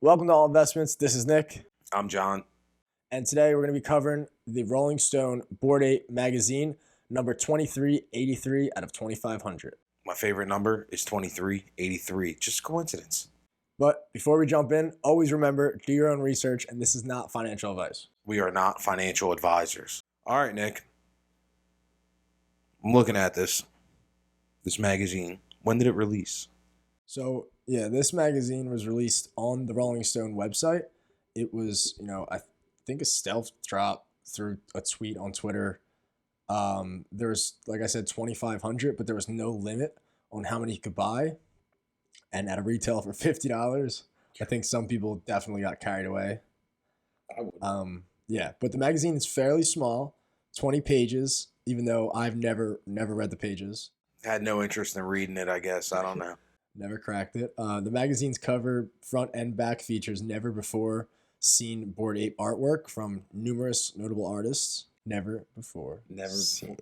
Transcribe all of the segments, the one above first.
Welcome to All Investments. This is Nick. I'm John. And today we're going to be covering the Rolling Stone Bored Ape magazine, number 2383 out of 2500. My favorite number is 2383. Just coincidence. But before we jump in, always remember, do your own research, and this is not financial advice. We are not financial advisors. All right, Nick. I'm looking at this magazine. When did it release? So, yeah, this magazine was released on the Rolling Stone website. It was, I think a stealth drop through a tweet on Twitter. There was, like I said, 2,500, but there was no limit on how many you could buy. And at a retail for $50, I think some people definitely got carried away. I would. Yeah, but the magazine is fairly small, 20 pages, even though I've never read the pages. Had no interest in reading it, I guess. I don't know. Never cracked it. The magazine's cover, front and back features never before seen Bored Ape artwork from numerous notable artists. Never before. Never seen.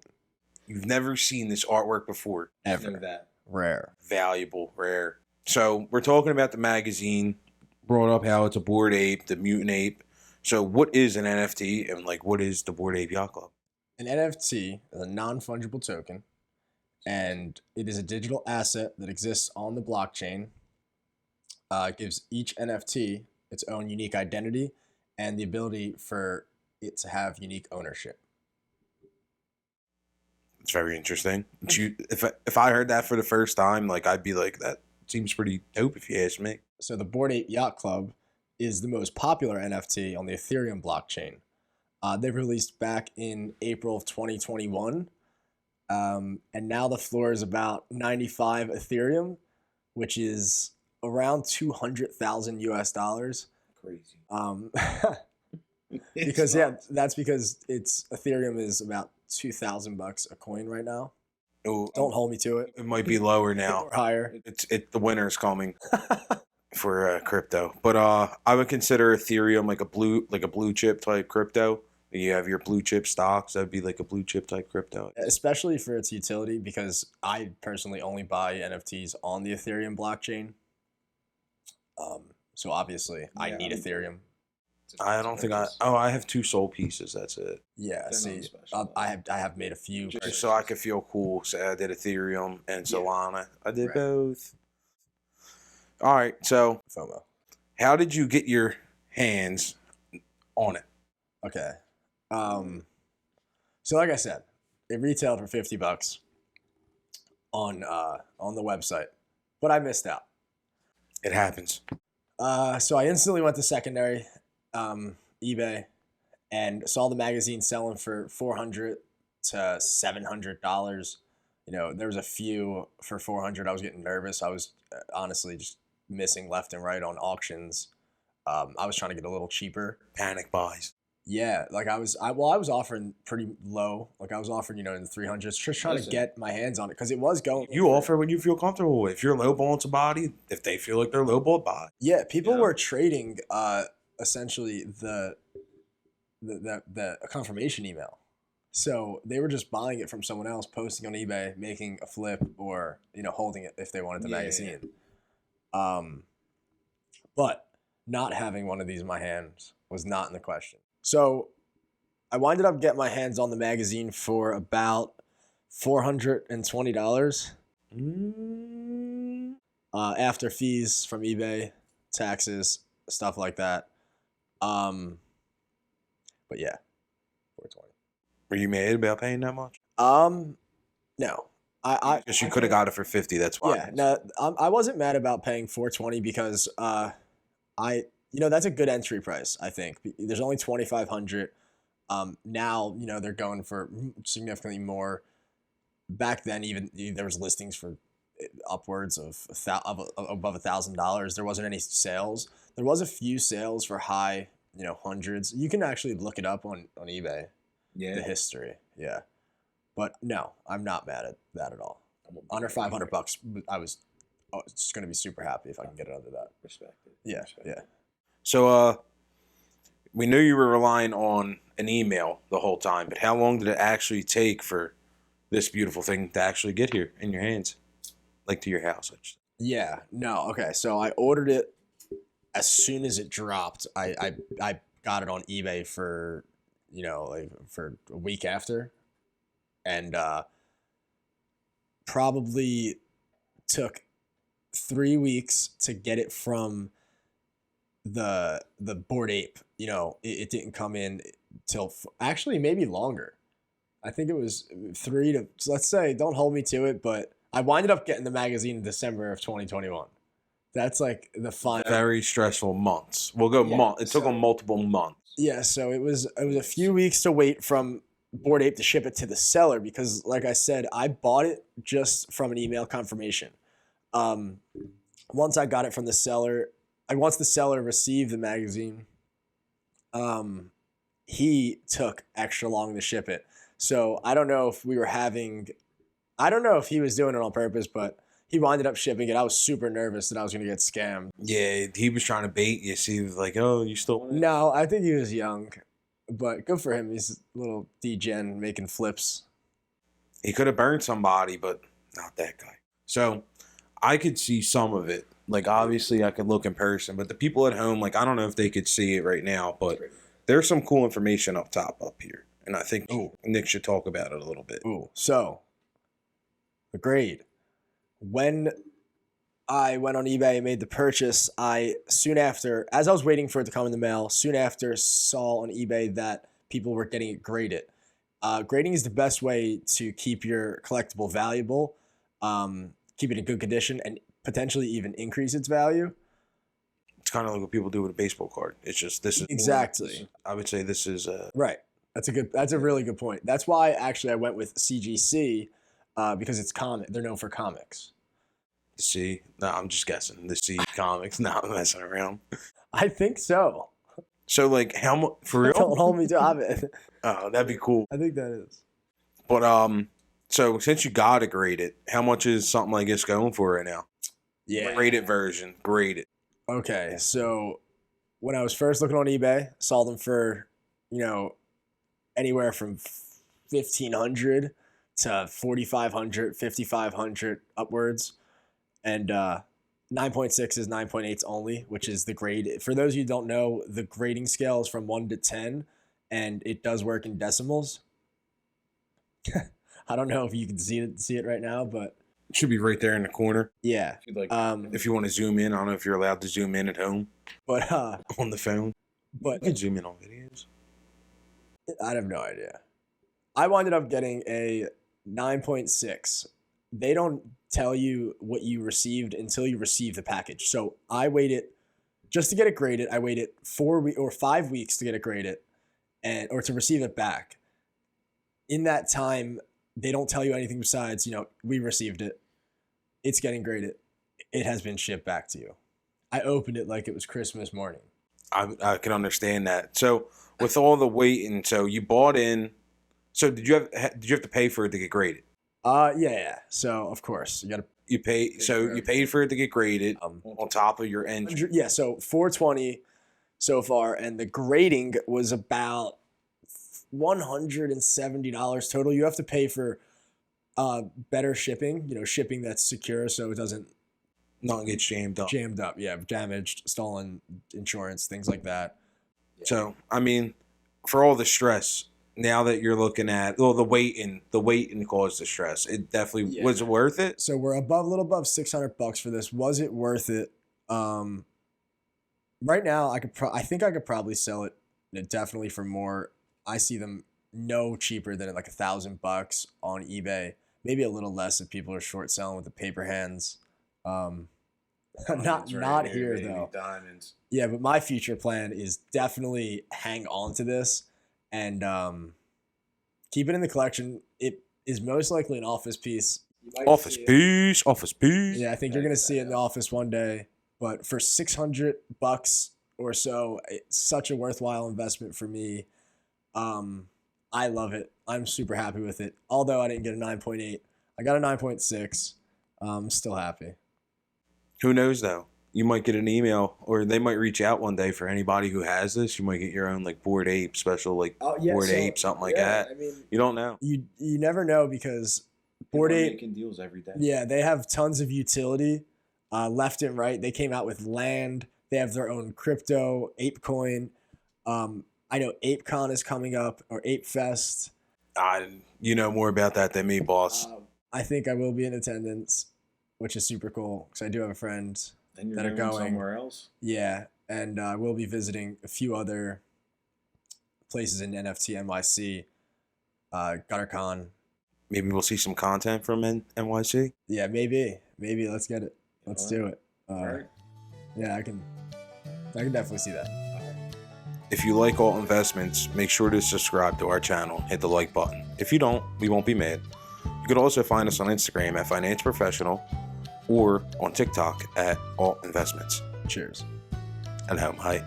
You've never seen this artwork before. Ever. Know that. Rare. Valuable. Rare. So we're talking about the magazine. Brought up how it's a Bored Ape, the mutant ape. So what is an NFT and what is the Bored Ape Yacht Club? An NFT is a non-fungible token, and it is a digital asset that exists on the blockchain. It gives each NFT its own unique identity and the ability for it to have unique ownership. It's very interesting. If I heard that for the first time, I'd be like, that seems pretty dope if you ask me. So the Bored Ape Yacht Club is the most popular NFT on the Ethereum blockchain. They released back in April of 2021. And now the floor is about 95 Ethereum, which is around 200,000 US dollars. Crazy. Because that's because Ethereum is about $2,000 a coin right now. Oh, Don't hold me to it. it might be lower now. Or higher. The winter's coming for crypto. But I would consider Ethereum like a blue chip type crypto. You have your blue chip stocks. That'd be like a blue chip type crypto. Especially for its utility, because I personally only buy NFTs on the Ethereum blockchain. So obviously I need Ethereum. I don't think I have 2 soul pieces. That's it. Yeah, see, I have made a few. Just so I could feel cool. So I did Ethereum and Solana. I did both. All right. So FOMO. how did you get your hands on it? Okay. So like I said, it retailed for $50 on the website, but I missed out. It happens. So I instantly went to secondary, eBay, and saw the magazine selling for $400 to $700. There was a few for $400. I was getting nervous. I was honestly just missing left and right on auctions. I was trying to get a little cheaper. Panic buys. Yeah, I was offering pretty low. I was offering, in the 300s, just trying to get my hands on it because it was going. You offer when you feel comfortable. If you're lowballing somebody, if they feel like they're lowballed, buy. Yeah, people were trading essentially the confirmation email. So they were just buying it from someone else, posting on eBay, making a flip, or holding it if they wanted the magazine. But not having one of these in my hands was not in the question. So I winded up getting my hands on the magazine for about $420 after fees from eBay, taxes, stuff like that. But yeah, $420. Were you mad about paying that much? No. I guess you could have got it for $50. That's why. Yeah, no, I wasn't mad about paying $420 because that's a good entry price. I think there's only 2,500. Now they're going for significantly more. Back then, even there was listings for upwards of above $1,000. There wasn't any sales. There was a few sales for high, hundreds. You can actually look it up on eBay. Yeah, the history. Yeah, but no, I'm not mad at that at all. Under $500, I was just gonna be super happy if I can get it under that. Respect it. Yeah, yeah. So we knew you were relying on an email the whole time, but how long did it actually take for this beautiful thing to actually get here in your hands, to your house? Yeah, no, okay. So I ordered it as soon as it dropped, I got it on eBay for, like for a week after, and probably took 3 weeks to get it from the Bored Ape. It didn't come in till actually maybe longer. I think it was 3 to, so let's say, don't hold me to it, but I winded up getting the magazine in December of 2021. That's like the final. Very stressful months. We'll go month. It took them multiple months. Yeah, so it was a few weeks to wait from Bored Ape to ship it to the seller because, like I said, I bought it just from an email confirmation. Once I got it from the seller, once the seller received the magazine, he took extra long to ship it. So I don't know if he was doing it on purpose, but he winded up shipping it. I was super nervous that I was going to get scammed. Yeah, he was trying to bait you. See, he was like, oh, you still want it? No, I think he was young, but good for him. He's a little degen making flips. He could have burned somebody, but not that guy. So I could see some of it. Like, obviously, I could look in person, but the people at home, like, I don't know if they could see it right now, but there's some cool information up top up here. And I think Nick should talk about it a little bit. So, the grade. When I went on eBay and made the purchase, soon after, as I was waiting for it to come in the mail, soon after saw on eBay that people were getting it graded. Grading is the best way to keep your collectible valuable, keep it in good condition, and potentially even increase its value. It's kind of like what people do with a baseball card. It's just, this is exactly. I would say this is right. That's a really good point. That's why actually I went with CGC because it's comic. They're known for comics. The C? No, I'm just guessing. The C comics. No, I'm messing around. I think so. So, like, how much for real? Don't hold me to it. Oh, that'd be cool. I think that is. But so since you got it graded, how much is something like this going for right now? Yeah. Graded version. Graded. Okay, so when I was first looking on eBay, saw them for, anywhere from 1,500 to 4,500, 5,500 upwards. And 9.6 is 9.8s only, which is the grade. For those of you who don't know, the grading scale is from 1 to 10, and it does work in decimals. I don't know if you can see it right now, but it should be right there in the corner. Yeah. If you want to zoom in, I don't know if you're allowed to zoom in at home. But on the phone. But you can zoom in on videos. I have no idea. I winded up getting a 9.6. They don't tell you what you received until you receive the package. So I waited just to get it graded. I waited 5 weeks to get it graded or to receive it back. In that time, they don't tell you anything besides, we received it. It's getting graded. It has been shipped back to you. I opened it like it was Christmas morning. I can understand that. So with all the waiting, so you bought in. So did you have to pay for it to get graded? Yeah. So of course you paid for it to get graded on top of your entry. Yeah. So $420 so far, and the grading was about $170 total. You have to pay for better shipping. Shipping that's secure, so it doesn't not get jammed up. Yeah, damaged, stolen, insurance, things like that. Yeah. So I mean, for all the stress. Now that you're looking at the waiting caused the stress. It definitely was it worth it. So we're a little above $600 for this. Was it worth it? Right now, I think I could probably sell it definitely for more. I see them no cheaper than like $1,000 on eBay. Maybe a little less if people are short selling with the paper hands. Not here though. Diamonds. Yeah, but my future plan is definitely hang on to this. And keep it in the collection. It is most likely an office piece. Office piece. Yeah, I think you're going to see it in the office one day. But for $600 or so, it's such a worthwhile investment for me. I love it. I'm super happy with it. Although I didn't get a 9.8. I got a 9.6. I'm still happy. Who knows, though? You might get an email, or they might reach out one day for anybody who has this. You might get your own like Bored Ape special, like Bored Ape, something like that. I mean, you don't know. You never know because Bored Ape making deals every day. Yeah, they have tons of utility, left and right. They came out with land, They have their own crypto, ApeCoin. I know ApeCon is coming up, or Ape Fest. You know more about that than me, boss. I think I will be in attendance, which is super cool because I do have a friend And you're that are going somewhere else. Yeah, and we'll be visiting a few other places in NFT NYC, GutterCon. Maybe we'll see some content from NYC. Yeah, maybe let's get it. Let's do it. All right. Yeah, I can definitely see that. If you like alt investments, make sure to subscribe to our channel. Hit the like button. If you don't, we won't be mad. You could also find us on Instagram at Finance Professional or on TikTok at Alt Investments. Cheers. And home height.